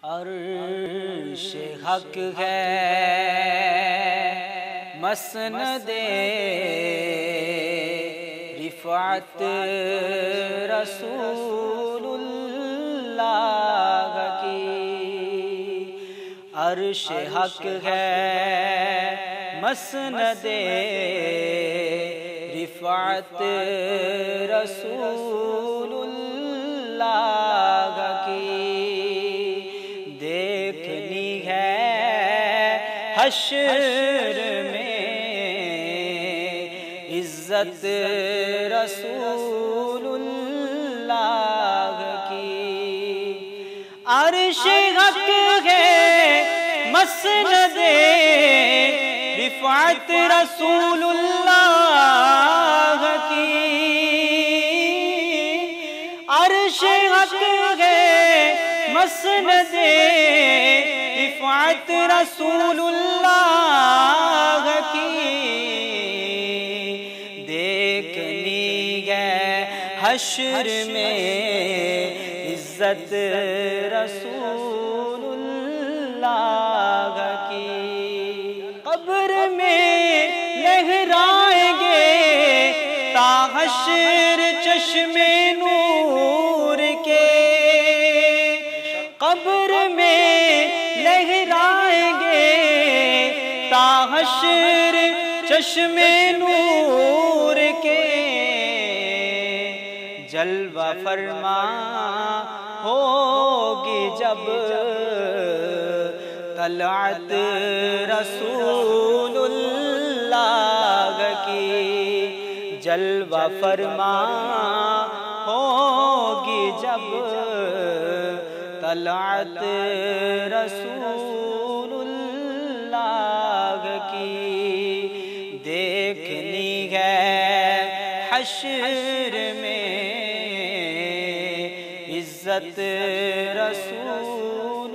عرش حق ہے مسند رفعت رسول اللہ کی، عرش حق ہے مسند رفعت رسول اللہ کی، دیکھنی ہے حشر میں عزت رسول اللہ کی، عرش حق ہے مسند رفعت رسول اللہ کی، عرش حق ہے مسند رفعت رسول اللہ کی، دیکھنی ہے حشر میں عزت رسول اللہ کی، قبر میں لہرائیں گے تا حشر چشم نور کے، قبر میں لہرائیں گے تا حشر چشم نور کے، جلوہ فرما ہوگی جب طلعت رسول اللہ کی، جلوہ فرما ہوگی جب طلعت رسول اللہ کی، دیکھنی ہے حشر میں عزت رسول